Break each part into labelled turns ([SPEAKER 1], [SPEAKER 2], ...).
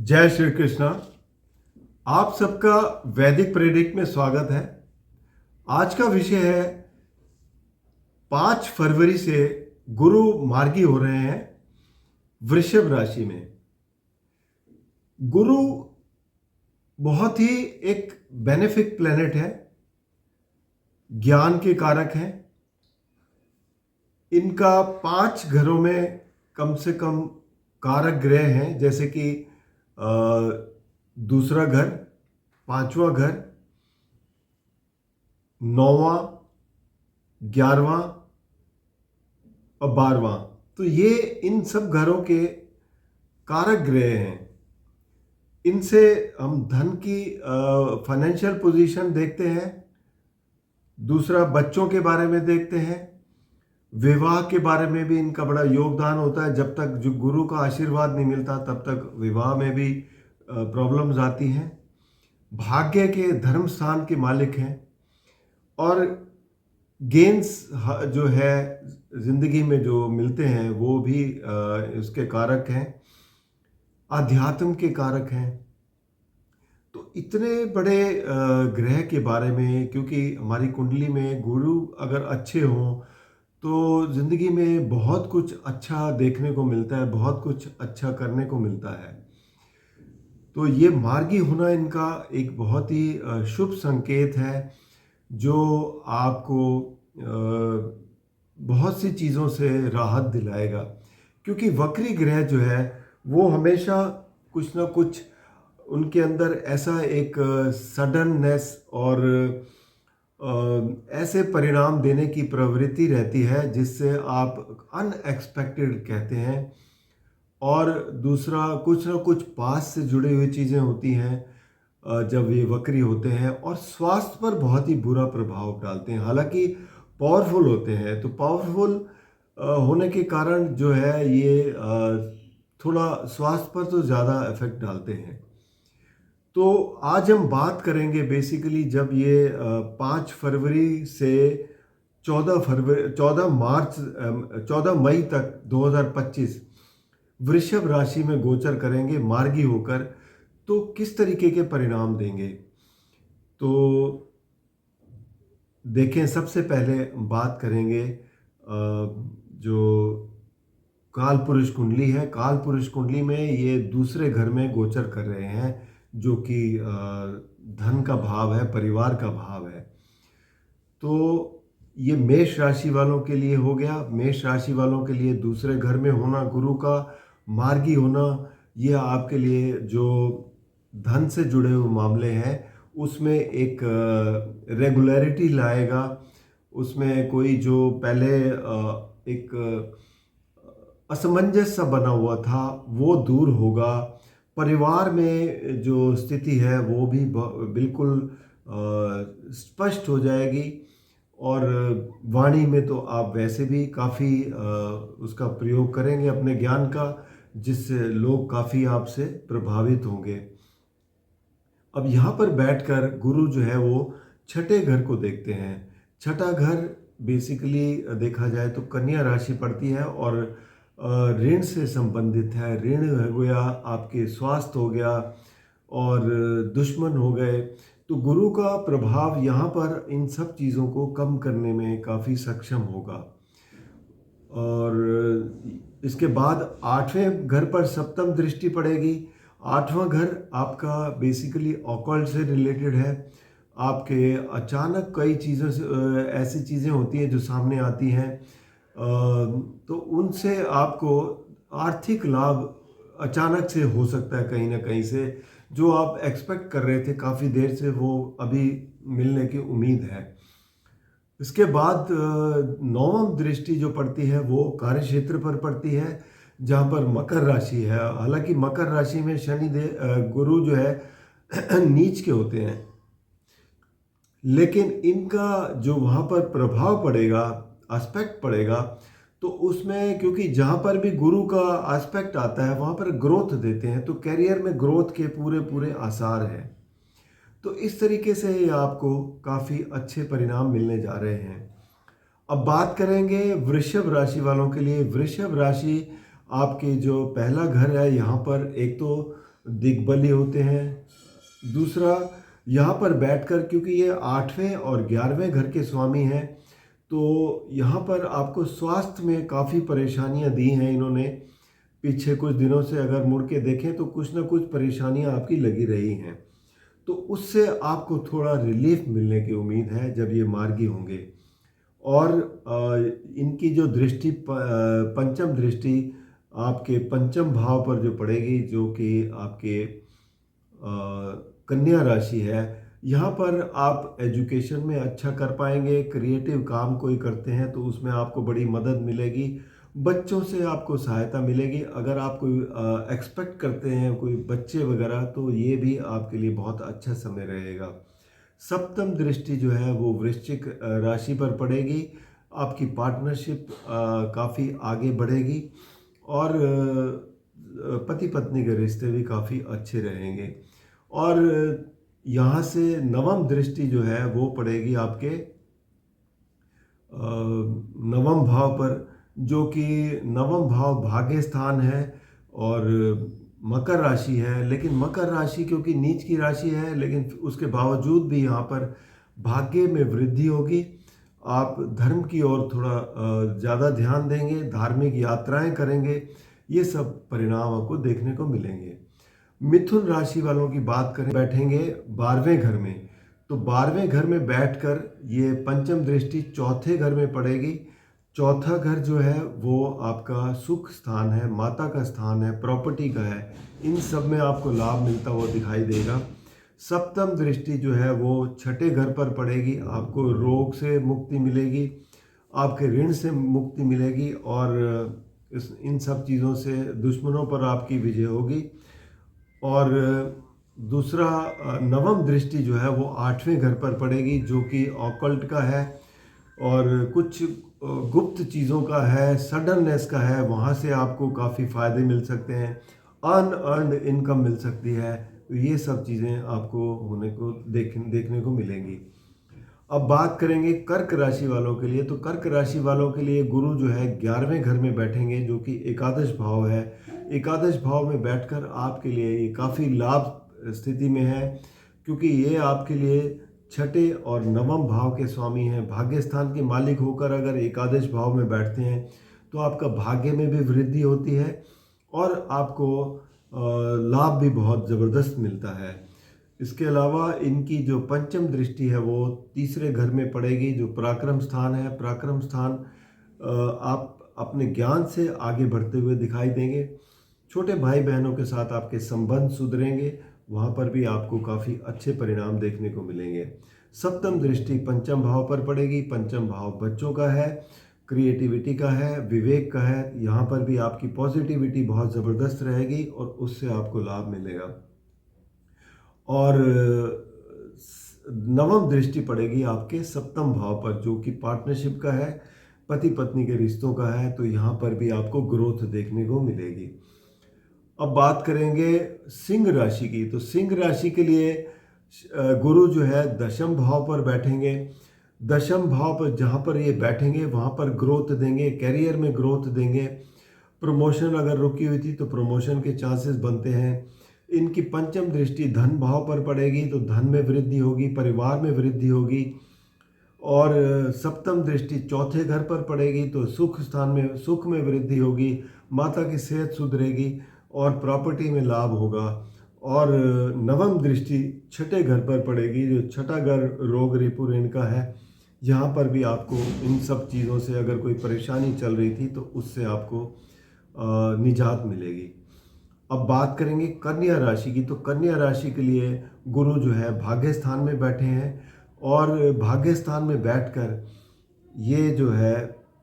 [SPEAKER 1] जय श्री कृष्णा। आप सबका वैदिक प्रेडिक्ट में स्वागत है। आज का विषय है 5 फरवरी से गुरु मार्गी हो रहे हैं वृषभ राशि में। गुरु बहुत ही एक बेनिफिक प्लेनेट है, ज्ञान के कारक हैं। इनका 5 घरों में कम से कम कारक ग्रह हैं, जैसे कि दूसरा घर, 5वां घर, 9वां, 11वां और 12वां। तो ये इन सब घरों के कारक ग्रह हैं। इनसे हम धन की फाइनेंशियल पोजीशन देखते हैं। दूसरा, बच्चों के बारे में देखते हैं। विवाह के बारे में भी इनका बड़ा योगदान होता है। जब तक जो गुरु का आशीर्वाद नहीं मिलता तब तक विवाह में भी प्रॉब्लम्स आती हैं। भाग्य के धर्म स्थान के मालिक हैं और गेन्स जो है जिंदगी में जो मिलते हैं वो भी उसके कारक हैं। आध्यात्म के कारक हैं। तो इतने बड़े ग्रह के बारे में, क्योंकि हमारी कुंडली में गुरु अगर अच्छे हों तो ज़िंदगी में बहुत कुछ अच्छा देखने को मिलता है, बहुत कुछ अच्छा करने को मिलता है। तो ये मार्गी होना इनका एक बहुत ही शुभ संकेत है, जो आपको बहुत सी चीज़ों से राहत दिलाएगा। क्योंकि वक्री ग्रह जो है वो हमेशा कुछ ना कुछ उनके अंदर ऐसा एक सडननेस और ऐसे परिणाम देने की प्रवृत्ति रहती है जिससे आप अनएक्सपेक्टेड कहते हैं। और दूसरा, कुछ ना कुछ पास से जुड़ी हुई चीज़ें होती हैं जब ये वक्री होते हैं, और स्वास्थ्य पर बहुत ही बुरा प्रभाव डालते हैं। हालांकि पावरफुल होते हैं, तो पावरफुल होने के कारण जो है ये थोड़ा स्वास्थ्य पर तो ज़्यादा इफेक्ट डालते हैं। तो आज हम बात करेंगे बेसिकली जब ये 5 फरवरी से 14 मई तक 2025 वृषभ राशि में गोचर करेंगे मार्गी होकर, तो किस तरीके के परिणाम देंगे। तो देखें, सबसे पहले बात करेंगे जो काल पुरुष कुंडली है। काल पुरुष कुंडली में ये दूसरे घर में गोचर कर रहे हैं, जो कि धन का भाव है, परिवार का भाव है। तो ये मेष राशि वालों के लिए हो गया। मेष राशि वालों के लिए दूसरे घर में होना, गुरु का मार्गी होना, ये आपके लिए जो धन से जुड़े हुए मामले हैं उसमें एक रेगुलरिटी लाएगा। उसमें कोई जो पहले एक असमंजस सा बना हुआ था वो दूर होगा। परिवार में जो स्थिति है वो भी बिल्कुल स्पष्ट हो जाएगी। और वाणी में तो आप वैसे भी काफ़ी उसका प्रयोग करेंगे अपने ज्ञान का, जिससे लोग काफ़ी आपसे प्रभावित होंगे। अब यहाँ पर बैठकर गुरु जो है वो छठे घर को देखते हैं। छठा घर बेसिकली देखा जाए तो कन्या राशि पड़ती है और ऋण से संबंधित है। ऋण हो गया, आपके स्वास्थ्य हो गया और दुश्मन हो गए। तो गुरु का प्रभाव यहाँ पर इन सब चीज़ों को कम करने में काफ़ी सक्षम होगा। और इसके बाद 8वें घर पर सप्तम दृष्टि पड़ेगी। 8वां घर आपका बेसिकली ऑकल्ट से रिलेटेड है। आपके अचानक कई चीज़ों से ऐसी चीज़ें होती हैं जो सामने आती हैं, तो उनसे आपको आर्थिक लाभ अचानक से हो सकता है, कहीं ना कहीं से जो आप एक्सपेक्ट कर रहे थे काफ़ी देर से, वो अभी मिलने की उम्मीद है। इसके बाद 9वां दृष्टि जो पड़ती है वो कार्य क्षेत्र पर पड़ती है, जहाँ पर मकर राशि है। हालांकि मकर राशि में गुरु जो है नीच के होते हैं, लेकिन इनका जो वहाँ पर प्रभाव पड़ेगा, एस्पेक्ट पड़ेगा, तो उसमें क्योंकि जहाँ पर भी गुरु का एस्पेक्ट आता है वहाँ पर ग्रोथ देते हैं, तो कैरियर में ग्रोथ के पूरे पूरे आसार हैं। तो इस तरीके से ये आपको काफ़ी अच्छे परिणाम मिलने जा रहे हैं। अब बात करेंगे वृषभ राशि वालों के लिए। वृषभ राशि आपके जो पहला घर है, यहाँ पर एक तो दिग्बली होते हैं। दूसरा, यहाँ पर बैठकर, क्योंकि ये 8वें और 11वें घर के स्वामी हैं, तो यहाँ पर आपको स्वास्थ्य में काफ़ी परेशानियाँ दी हैं इन्होंने। पीछे कुछ दिनों से अगर मुड़ के देखें तो कुछ ना कुछ परेशानियाँ आपकी लगी रही हैं, तो उससे आपको थोड़ा रिलीफ मिलने की उम्मीद है जब ये मार्गी होंगे। और इनकी जो दृष्टि पंचम दृष्टि आपके पंचम भाव पर जो पड़ेगी, जो कि आपके कन्या राशि है, यहाँ पर आप एजुकेशन में अच्छा कर पाएंगे। क्रिएटिव काम कोई करते हैं तो उसमें आपको बड़ी मदद मिलेगी। बच्चों से आपको सहायता मिलेगी। अगर आप कोई एक्सपेक्ट करते हैं कोई बच्चे वगैरह, तो ये भी आपके लिए बहुत अच्छा समय रहेगा। सप्तम दृष्टि जो है वो वृश्चिक राशि पर पड़ेगी। आपकी पार्टनरशिप काफ़ी आगे बढ़ेगी और पति पत्नी के रिश्ते भी काफ़ी अच्छे रहेंगे। और यहाँ से नवम दृष्टि जो है वो पड़ेगी आपके नवम भाव पर, जो कि नवम भाव भाग्य स्थान है और मकर राशि है। लेकिन मकर राशि क्योंकि नीच की राशि है, लेकिन उसके बावजूद भी यहाँ पर भाग्य में वृद्धि होगी। आप धर्म की ओर थोड़ा ज़्यादा ध्यान देंगे, धार्मिक यात्राएं करेंगे, ये सब परिणाम आपको देखने को मिलेंगे। मिथुन राशि वालों की बात करें, बैठेंगे 12वें घर में, तो 12वें घर में बैठकर ये पंचम दृष्टि चौथे घर में पड़ेगी। चौथा घर जो है वो आपका सुख स्थान है, माता का स्थान है, प्रॉपर्टी का है। इन सब में आपको लाभ मिलता हुआ दिखाई देगा। सप्तम दृष्टि जो है वो छठे घर पर पड़ेगी। आपको रोग से मुक्ति मिलेगी, आपके ऋण से मुक्ति मिलेगी और इन सब चीज़ों से दुश्मनों पर आपकी विजय होगी। और दूसरा, नवम दृष्टि जो है वो 8वें घर पर पड़ेगी, जो कि ऑकल्ट का है और कुछ गुप्त चीज़ों का है, सडननेस का है। वहाँ से आपको काफ़ी फ़ायदे मिल सकते हैं, अनअर्न्ड इनकम मिल सकती है। तो ये सब चीज़ें आपको होने को देखने को मिलेंगी। अब बात करेंगे कर्क राशि वालों के लिए, तो कर्क राशि वालों के लिए गुरु जो है 11वें घर में बैठेंगे, जो कि एकादश भाव है। एकादश भाव में बैठकर आपके लिए ये काफ़ी लाभ स्थिति में है, क्योंकि ये आपके लिए छठे और नवम भाव के स्वामी हैं। भाग्य स्थान के मालिक होकर अगर एकादश भाव में बैठते हैं तो आपका भाग्य में भी वृद्धि होती है और आपको लाभ भी बहुत ज़बरदस्त मिलता है। इसके अलावा इनकी जो पंचम दृष्टि है वो तीसरे घर में पड़ेगी, जो पराक्रम स्थान है। पराक्रम स्थान आप अपने ज्ञान से आगे बढ़ते हुए दिखाई देंगे। छोटे भाई बहनों के साथ आपके संबंध सुधरेंगे, वहाँ पर भी आपको काफ़ी अच्छे परिणाम देखने को मिलेंगे। सप्तम दृष्टि पंचम भाव पर पड़ेगी। पंचम भाव बच्चों का है, क्रिएटिविटी का है, विवेक का है। यहाँ पर भी आपकी पॉजिटिविटी बहुत ज़बरदस्त रहेगी और उससे आपको लाभ मिलेगा। और नवम दृष्टि पड़ेगी आपके सप्तम भाव पर, जो कि पार्टनरशिप का है, पति पत्नी के रिश्तों का है। तो यहाँ पर भी आपको ग्रोथ देखने को मिलेगी। अब बात करेंगे सिंह राशि की, तो सिंह राशि के लिए गुरु जो है दशम भाव पर बैठेंगे। दशम भाव पर जहाँ पर ये बैठेंगे वहाँ पर ग्रोथ देंगे, कैरियर में ग्रोथ देंगे। प्रमोशन अगर रुकी हुई थी तो प्रमोशन के चांसेस बनते हैं। इनकी पंचम दृष्टि धन भाव पर पड़ेगी, तो धन में वृद्धि होगी, परिवार में वृद्धि होगी। और सप्तम दृष्टि चौथे घर पर पड़ेगी, तो सुख स्थान में, सुख में वृद्धि होगी, माता की सेहत सुधरेगी और प्रॉपर्टी में लाभ होगा। और नवम दृष्टि छठे घर पर पड़ेगी, जो छठा घर रोग रिपु ऋण का है। यहाँ पर भी आपको इन सब चीज़ों से अगर कोई परेशानी चल रही थी तो उससे आपको निजात मिलेगी। अब बात करेंगे कन्या राशि की, तो कन्या राशि के लिए गुरु जो है भाग्य स्थान में बैठे हैं और भाग्य स्थान में बैठकर ये जो है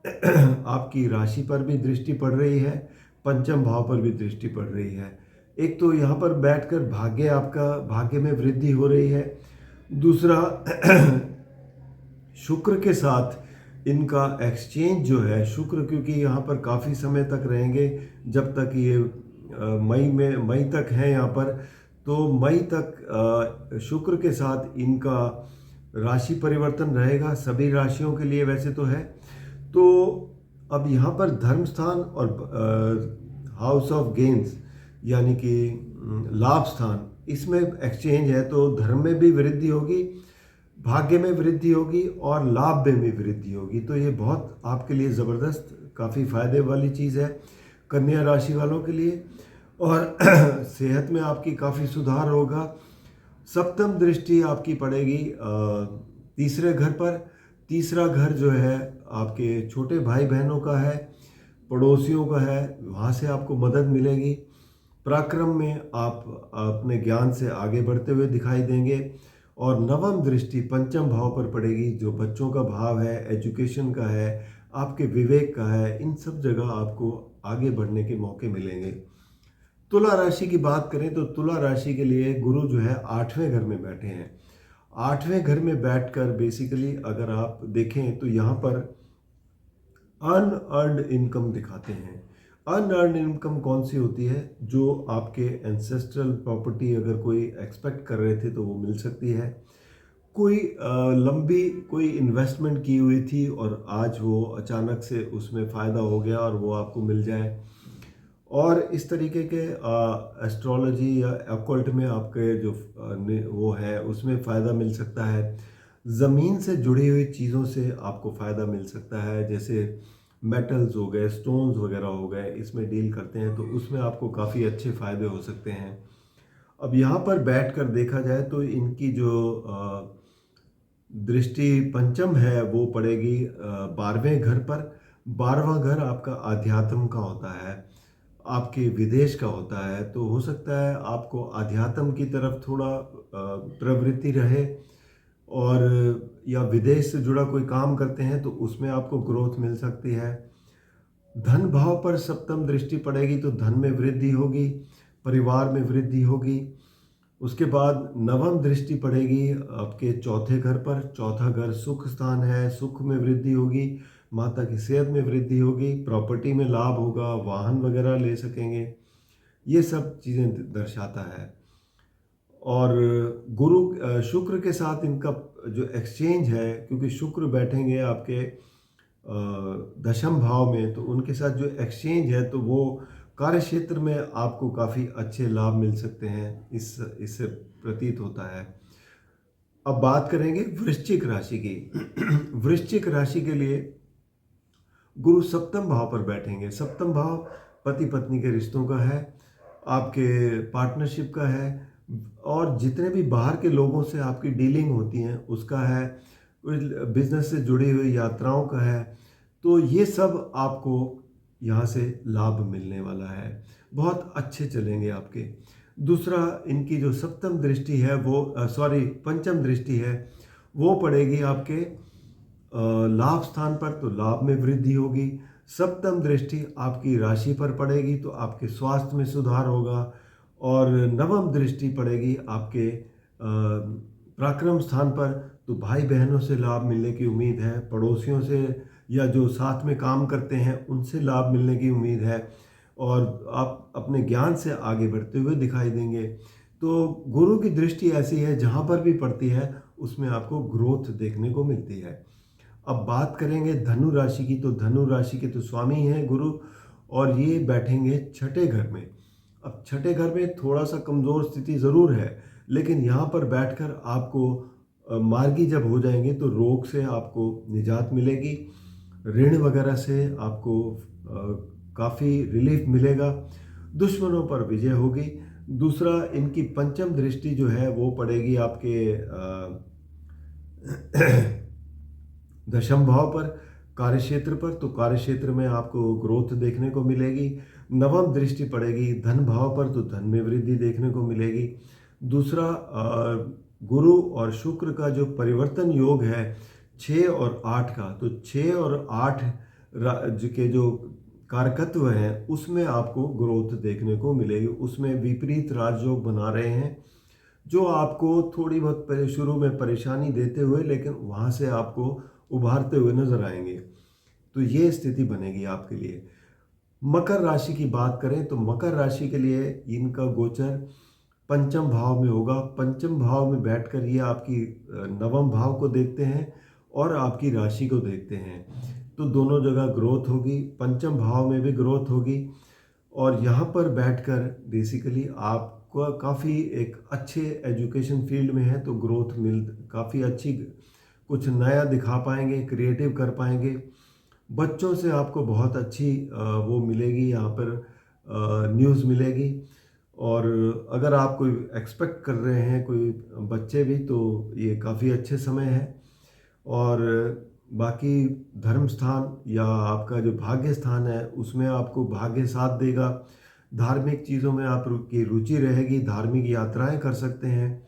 [SPEAKER 1] आपकी राशि पर भी दृष्टि पड़ रही है, पंचम भाव पर भी दृष्टि पड़ रही है। एक तो यहाँ पर बैठकर भाग्य में वृद्धि हो रही है। दूसरा, शुक्र के साथ इनका एक्सचेंज जो है, शुक्र क्योंकि यहाँ पर काफ़ी समय तक रहेंगे, जब तक ये मई तक है यहाँ पर, तो मई तक शुक्र के साथ इनका राशि परिवर्तन रहेगा, सभी राशियों के लिए वैसे तो है। तो अब यहाँ पर धर्म स्थान और हाउस ऑफ गेन्स यानी कि लाभ स्थान, इसमें एक्सचेंज है तो धर्म में भी वृद्धि होगी, भाग्य में वृद्धि होगी और लाभ में भी वृद्धि होगी। तो ये बहुत आपके लिए ज़बरदस्त काफ़ी फ़ायदे वाली चीज़ है कन्या राशि वालों के लिए। और सेहत में आपकी काफ़ी सुधार होगा। सप्तम दृष्टि आपकी पड़ेगी तीसरे घर पर। तीसरा घर जो है आपके छोटे भाई बहनों का है, पड़ोसियों का है, वहाँ से आपको मदद मिलेगी। पराक्रम में आप अपने ज्ञान से आगे बढ़ते हुए दिखाई देंगे। और नवम दृष्टि पंचम भाव पर पड़ेगी, जो बच्चों का भाव है, एजुकेशन का है, आपके विवेक का है, इन सब जगह आपको आगे बढ़ने के मौके मिलेंगे। तुला राशि की बात करें तो तुला राशि के लिए गुरु जो है 8वें घर में बैठे हैं। 8वें घर में बैठकर बेसिकली अगर आप देखें तो यहाँ पर अनअर्न्ड इनकम दिखाते हैं। अनअर्न्ड इनकम कौन सी होती है? जो आपके एंसेस्ट्रल प्रॉपर्टी अगर कोई एक्सपेक्ट कर रहे थे तो वो मिल सकती है। कोई लंबी कोई इन्वेस्टमेंट की हुई थी और आज वो अचानक से उसमें फ़ायदा हो गया और वो आपको मिल जाए। और इस तरीके के एस्ट्रोलॉजी या ऑकल्ट में आपके जो वो है उसमें फ़ायदा मिल सकता है। ज़मीन से जुड़ी हुई चीज़ों से आपको फ़ायदा मिल सकता है, जैसे मेटल्स हो गए, स्टोन्स वगैरह हो गए, इसमें डील करते हैं तो उसमें आपको काफ़ी अच्छे फ़ायदे हो सकते हैं। अब यहाँ पर बैठकर देखा जाए तो इनकी जो दृष्टि पंचम है वो पड़ेगी 12वें घर पर। 12वां घर आपका आध्यात्म का होता है, आपके विदेश का होता है। तो हो सकता है आपको अध्यात्म की तरफ थोड़ा प्रवृत्ति रहे, और या विदेश से जुड़ा कोई काम करते हैं तो उसमें आपको ग्रोथ मिल सकती है। धन भाव पर सप्तम दृष्टि पड़ेगी तो धन में वृद्धि होगी, परिवार में वृद्धि होगी। उसके बाद नवम दृष्टि पड़ेगी आपके चौथे घर पर। चौथा घर सुख स्थान है, सुख में वृद्धि होगी, माता की सेहत में वृद्धि होगी, प्रॉपर्टी में लाभ होगा, वाहन वगैरह ले सकेंगे, ये सब चीज़ें दर्शाता है। और गुरु शुक्र के साथ इनका जो एक्सचेंज है, क्योंकि शुक्र बैठेंगे आपके दशम भाव में, तो उनके साथ जो एक्सचेंज है तो वो कार्य क्षेत्र में आपको काफ़ी अच्छे लाभ मिल सकते हैं, इससे प्रतीत होता है। अब बात करेंगे वृश्चिक राशि की। वृश्चिक राशि के लिए गुरु सप्तम भाव पर बैठेंगे। सप्तम भाव पति पत्नी के रिश्तों का है, आपके पार्टनरशिप का है, और जितने भी बाहर के लोगों से आपकी डीलिंग होती हैं उसका है, बिजनेस से जुड़ी हुई यात्राओं का है। तो ये सब आपको यहाँ से लाभ मिलने वाला है, बहुत अच्छे चलेंगे आपके। दूसरा, इनकी जो सप्तम दृष्टि है वो पंचम दृष्टि है वो पड़ेगी आपके लाभ स्थान पर, तो लाभ में वृद्धि होगी। सप्तम दृष्टि आपकी राशि पर पड़ेगी तो आपके स्वास्थ्य में सुधार होगा। और नवम दृष्टि पड़ेगी आपके पराक्रम स्थान पर, तो भाई बहनों से लाभ मिलने की उम्मीद है, पड़ोसियों से या जो साथ में काम करते हैं उनसे लाभ मिलने की उम्मीद है, और आप अपने ज्ञान से आगे बढ़ते हुए दिखाई देंगे। तो गुरु की दृष्टि ऐसी है, जहाँ पर भी पड़ती है उसमें आपको ग्रोथ देखने को मिलती है। अब बात करेंगे धनु राशि की, तो धनु राशि के तो स्वामी हैं गुरु, और ये बैठेंगे छठे घर में। अब छठे घर में थोड़ा सा कमज़ोर स्थिति ज़रूर है, लेकिन यहाँ पर बैठकर आपको मार्गी जब हो जाएंगे तो रोग से आपको निजात मिलेगी, ऋण वगैरह से आपको काफ़ी रिलीफ मिलेगा, दुश्मनों पर विजय होगी। दूसरा, इनकी पंचम दृष्टि जो है वो पड़ेगी आपके दशम भाव पर, कार्यक्षेत्र पर, तो कार्यक्षेत्र में आपको ग्रोथ देखने को मिलेगी। नवम दृष्टि पड़ेगी धन भाव पर, तो धन में वृद्धि देखने को मिलेगी। दूसरा, गुरु और शुक्र का जो परिवर्तन योग है 6 और 8 का, तो 6 और 8 के जो कारकत्व हैं उसमें आपको ग्रोथ देखने को मिलेगी। उसमें विपरीत राजयोग बना रहे हैं जो आपको थोड़ी बहुत शुरू में परेशानी देते हुए, लेकिन वहाँ से आपको उभारते हुए नजर आएंगे। तो ये स्थिति बनेगी आपके लिए। मकर राशि की बात करें तो मकर राशि के लिए इनका गोचर पंचम भाव में होगा। पंचम भाव में बैठकर ये आपकी नवम भाव को देखते हैं और आपकी राशि को देखते हैं, तो दोनों जगह ग्रोथ होगी, पंचम भाव में भी ग्रोथ होगी। और यहाँ पर बैठकर बेसिकली आपको काफ़ी एक अच्छे एजुकेशन फील्ड में हैं तो ग्रोथ काफ़ी अच्छी, कुछ नया दिखा पाएंगे, क्रिएटिव कर पाएंगे। बच्चों से आपको बहुत अच्छी वो मिलेगी, यहाँ पर न्यूज़ मिलेगी। और अगर आप कोई एक्सपेक्ट कर रहे हैं कोई बच्चे भी, तो ये काफ़ी अच्छे समय है। और बाकी धर्म स्थान या आपका जो भाग्य स्थान है उसमें आपको भाग्य साथ देगा। धार्मिक चीज़ों में आपकी रुचि रहेगी, धार्मिक यात्राएं कर सकते हैं।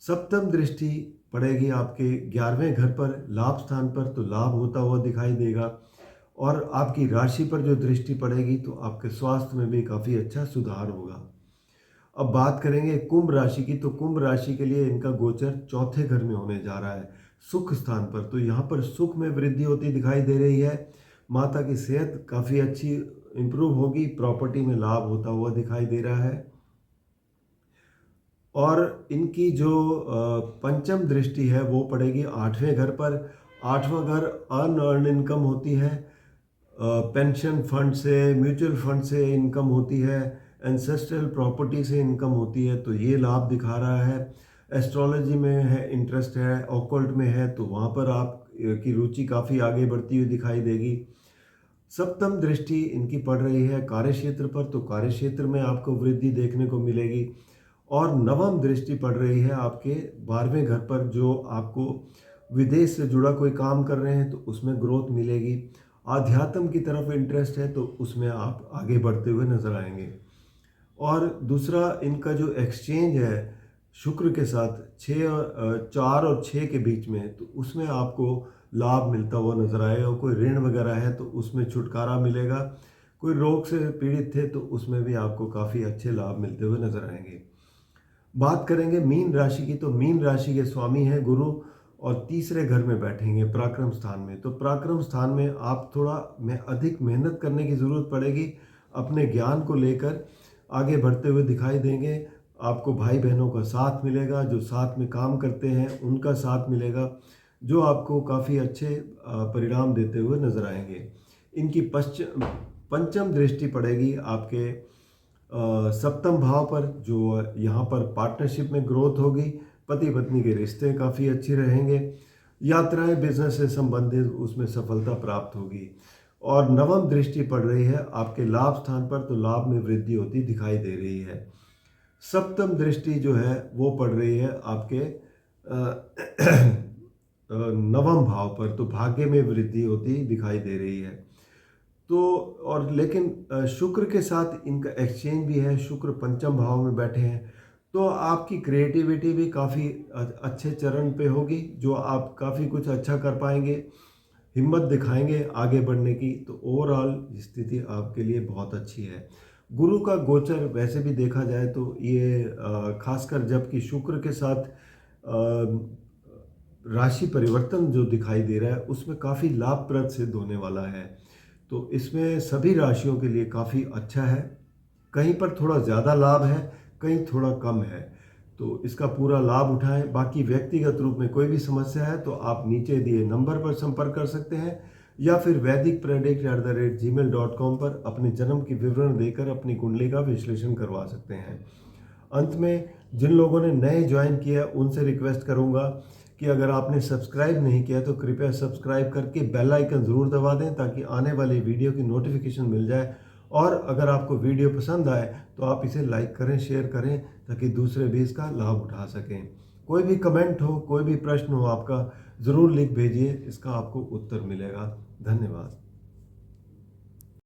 [SPEAKER 1] सप्तम दृष्टि पड़ेगी आपके 11वें घर पर, लाभ स्थान पर, तो लाभ होता हुआ दिखाई देगा। और आपकी राशि पर जो दृष्टि पड़ेगी तो आपके स्वास्थ्य में भी काफ़ी अच्छा सुधार होगा। अब बात करेंगे कुंभ राशि की, तो कुंभ राशि के लिए इनका गोचर चौथे घर में होने जा रहा है, सुख स्थान पर। तो यहाँ पर सुख में वृद्धि होती दिखाई दे रही है। माता की सेहत काफ़ी अच्छी इम्प्रूव होगी, प्रॉपर्टी में लाभ होता हुआ दिखाई दे रहा है। और इनकी जो पंचम दृष्टि है वो पड़ेगी 8वें घर पर। 8वां घर अनअर्न इनकम होती है, पेंशन फंड से, म्यूचुअल फंड से इनकम होती है, एंसेस्ट्रल प्रॉपर्टी से इनकम होती है, तो ये लाभ दिखा रहा है। एस्ट्रोलॉजी में है इंटरेस्ट है, ऑकल्ट में है, तो वहाँ पर आप की रुचि काफ़ी आगे बढ़ती हुई दिखाई देगी। सप्तम दृष्टि इनकी पड़ रही है कार्य क्षेत्र पर, तो कार्य क्षेत्र में आपको वृद्धि देखने को मिलेगी। और नवम दृष्टि पड़ रही है आपके 12वें घर पर, जो आपको विदेश से जुड़ा कोई काम कर रहे हैं तो उसमें ग्रोथ मिलेगी। आध्यात्म की तरफ इंटरेस्ट है तो उसमें आप आगे बढ़ते हुए नजर आएंगे। और दूसरा इनका जो एक्सचेंज है शुक्र के साथ 4 और 6 के बीच में, तो उसमें आपको लाभ मिलता हुआ नजर आएगा। कोई ऋण वगैरह है तो उसमें छुटकारा मिलेगा, कोई रोग से पीड़ित थे तो उसमें भी आपको काफ़ी अच्छे लाभ मिलते हुए नजर आएंगे। बात करेंगे मीन राशि की, तो मीन राशि के स्वामी हैं गुरु और तीसरे घर में बैठेंगे पराक्रम स्थान में। तो पराक्रम स्थान में आप थोड़ा अधिक मेहनत करने की ज़रूरत पड़ेगी, अपने ज्ञान को लेकर आगे बढ़ते हुए दिखाई देंगे। आपको भाई बहनों का साथ मिलेगा, जो साथ में काम करते हैं उनका साथ मिलेगा, जो आपको काफ़ी अच्छे परिणाम देते हुए नजर आएंगे। इनकी पंचम दृष्टि पड़ेगी आपके सप्तम भाव पर, जो यहाँ पर पार्टनरशिप में ग्रोथ होगी, पति पत्नी के रिश्ते काफ़ी अच्छे रहेंगे, यात्राएं बिजनेस से संबंधित उसमें सफलता प्राप्त होगी। और नवम दृष्टि पड़ रही है आपके लाभ स्थान पर, तो लाभ में वृद्धि होती दिखाई दे रही है। सप्तम दृष्टि जो है वो पड़ रही है आपके नवम भाव पर, तो भाग्य में वृद्धि होती दिखाई दे रही है। तो और लेकिन शुक्र के साथ इनका एक्सचेंज भी है, शुक्र पंचम भाव में बैठे हैं, तो आपकी क्रिएटिविटी भी काफ़ी अच्छे चरण पे होगी, जो आप काफ़ी कुछ अच्छा कर पाएंगे, हिम्मत दिखाएंगे आगे बढ़ने की। तो ओवरऑल स्थिति आपके लिए बहुत अच्छी है। गुरु का गोचर वैसे भी देखा जाए तो ये खासकर जबकि शुक्र के साथ राशि परिवर्तन जो दिखाई दे रहा है उसमें काफ़ी लाभप्रद सिद्ध होने वाला है। तो इसमें सभी राशियों के लिए काफ़ी अच्छा है, कहीं पर थोड़ा ज़्यादा लाभ है, कहीं थोड़ा कम है, तो इसका पूरा लाभ उठाएं। बाकी व्यक्तिगत रूप में कोई भी समस्या है तो आप नीचे दिए नंबर पर संपर्क कर सकते हैं, या फिर vedicpredict@gmail.com पर अपने जन्म की विवरण देकर अपनी कुंडली का विश्लेषण करवा सकते हैं। अंत में जिन लोगों ने नए ज्वाइन किया उनसे रिक्वेस्ट करूंगा कि अगर आपने सब्सक्राइब नहीं किया तो कृपया सब्सक्राइब करके बेल आइकन ज़रूर दबा दें, ताकि आने वाली वीडियो की नोटिफिकेशन मिल जाए। और अगर आपको वीडियो पसंद आए तो आप इसे लाइक करें, शेयर करें, ताकि दूसरे भी इसका लाभ उठा सकें। कोई भी कमेंट हो, कोई भी प्रश्न हो आपका, ज़रूर लिख भेजिए, इसका आपको उत्तर मिलेगा। धन्यवाद।